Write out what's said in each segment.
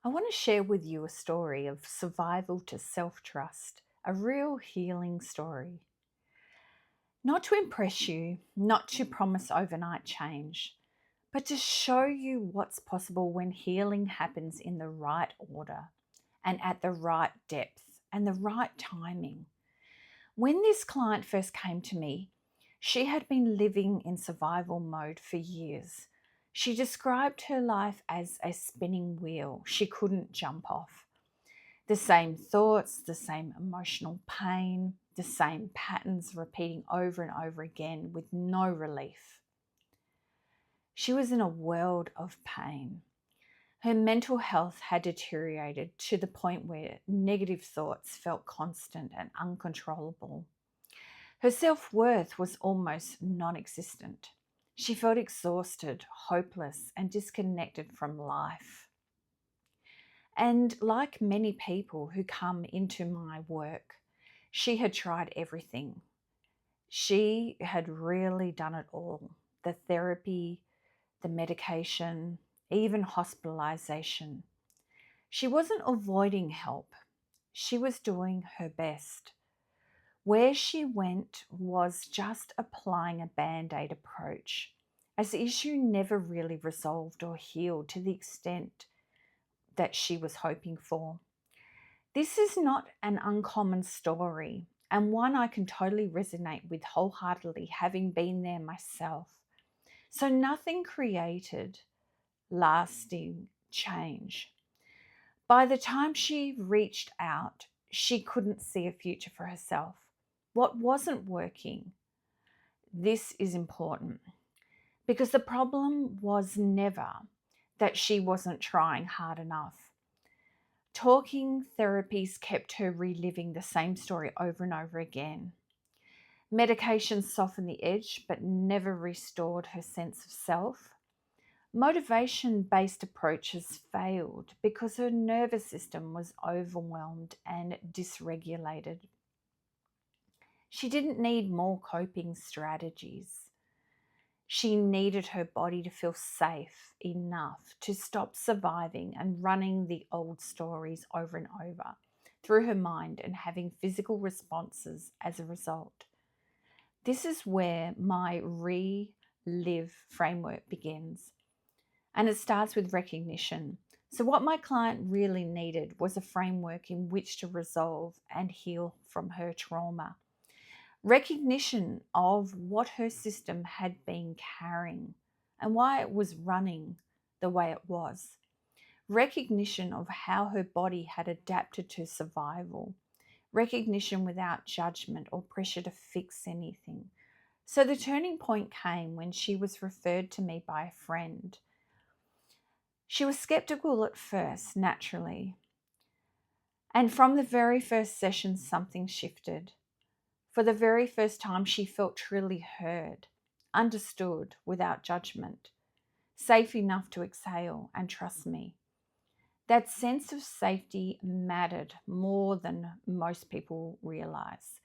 I want to share with you a story of survival to self trust, a real healing story. Not to impress you, not to promise overnight change, but to show you what's possible when healing happens in the right order and at the right depth and the right timing. When this client first came to me, she had been living in survival mode for years. She described her life as a spinning wheel she couldn't jump off. The same thoughts, the same emotional pain, the same patterns repeating over and over again with no relief. She was in a world of pain. Her mental health had deteriorated to the point where negative thoughts felt constant and uncontrollable. Her self-worth was almost non-existent. She felt exhausted, hopeless, and disconnected from life. And like many people who come into my work, she had tried everything. She had really done it all: the therapy, the medication, even hospitalization. She wasn't avoiding help. She was doing her best. Where she went was just applying a band-aid approach, as the issue never really resolved or healed to the extent that she was hoping for. This is not an uncommon story, and one I can totally resonate with wholeheartedly, having been there myself. So nothing created lasting change. By the time she reached out, she couldn't see a future for herself. What wasn't working? This is important because the problem was never that she wasn't trying hard enough. Talking therapies kept her reliving the same story over and over again. Medication softened the edge but never restored her sense of self. Motivation-based approaches failed because her nervous system was overwhelmed and dysregulated. She didn't need more coping strategies. She needed her body to feel safe enough to stop surviving and running the old stories over and over through her mind and having physical responses as a result. This is where my relive framework begins. And it starts with recognition. So what my client really needed was a framework in which to resolve and heal from her trauma. Recognition of what her system had been carrying and why it was running the way it was. Recognition of how her body had adapted to survival. Recognition without judgment or pressure to fix anything. So the turning point came when she was referred to me by a friend. She was skeptical at first, naturally. And from the very first session, something shifted. For the very first time, she felt truly heard, understood without judgment, safe enough to exhale and trust me. That sense of safety mattered more than most people realize,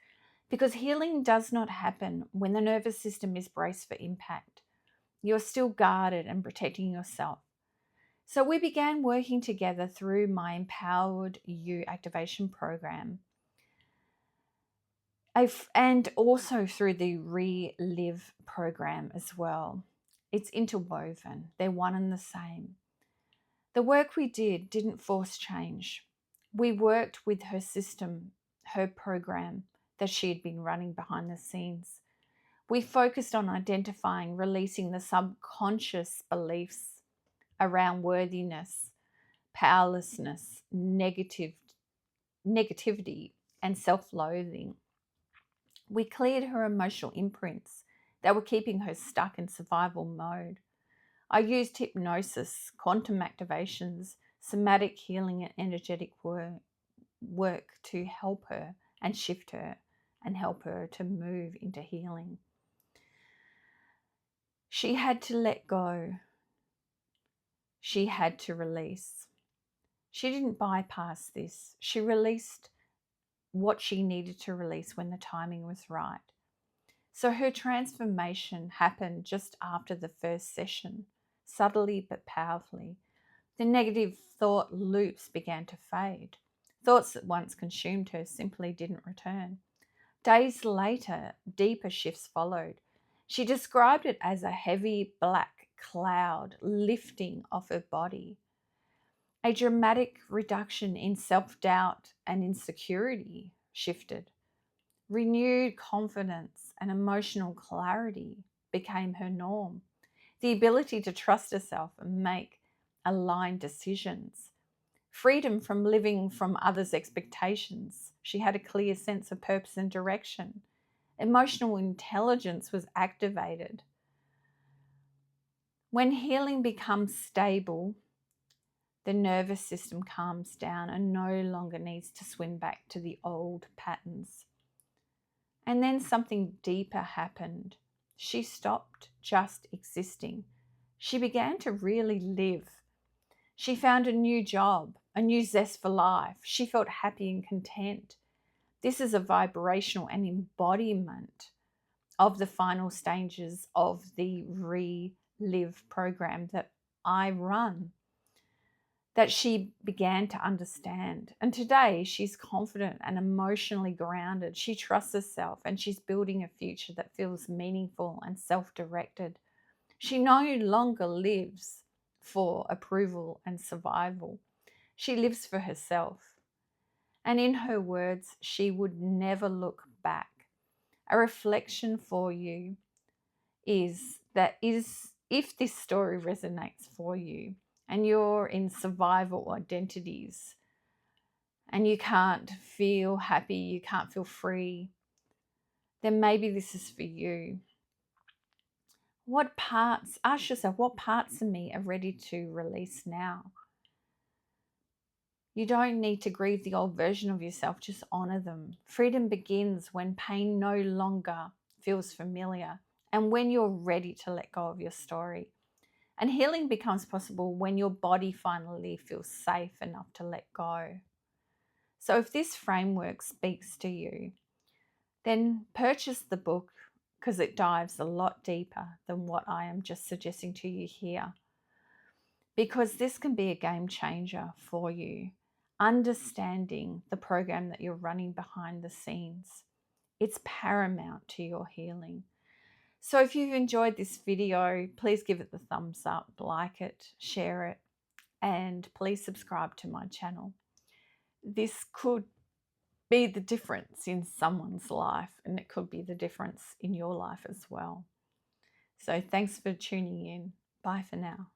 because healing does not happen when the nervous system is braced for impact. You're still guarded and protecting yourself. So we began working together through my Empowered You activation program, and also through the Relive program as well. It's interwoven. They're one and the same. The work we didn't force change. We worked with her system, her program that she had been running behind the scenes. We focused on identifying, releasing the subconscious beliefs around worthiness, powerlessness, negativity, and self-loathing. We cleared her emotional imprints that were keeping her stuck in survival mode. I used hypnosis, quantum activations, somatic healing, and energetic work to help her and shift her and help her to move into healing. She had to let go. She had to release. She didn't bypass this. She released what she needed to release when the timing was right. So her transformation happened just after the first session, subtly but powerfully. The negative thought loops began to fade. Thoughts that once consumed her simply didn't return. Days later, deeper shifts followed. She described it as a heavy black cloud lifting off her body. A dramatic reduction in self-doubt and insecurity shifted. Renewed confidence and emotional clarity became her norm. The ability to trust herself and make aligned decisions. Freedom from living from others' expectations. She had a clear sense of purpose and direction. Emotional intelligence was activated. When healing becomes stable, the nervous system calms down and no longer needs to swim back to the old patterns. And then something deeper happened. She stopped just existing. She began to really live. She found a new job, a new zest for life. She felt happy and content. This is a vibrational and embodiment of the final stages of the Relive program that I run, that she began to understand. And today she's confident and emotionally grounded. She trusts herself and she's building a future that feels meaningful and self-directed. She no longer lives for approval and survival. She lives for herself. And in her words, she would never look back. A reflection for you is if this story resonates for you and you're in survival identities and you can't feel happy, you can't feel free, then maybe this is for you. Ask yourself, what parts of me are ready to release now? You don't need to grieve the old version of yourself, just honor them. Freedom begins when pain no longer feels familiar and when you're ready to let go of your story. And healing becomes possible when your body finally feels safe enough to let go. So if this framework speaks to you, then purchase the book because it dives a lot deeper than what I am just suggesting to you here. Because this can be a game changer for you. Understanding the program that you're running behind the scenes. It's paramount to your healing. So if you've enjoyed this video, please give it the thumbs up, like it, share it, and please subscribe to my channel. This could be the difference in someone's life, and it could be the difference in your life as well. So thanks for tuning in. Bye for now.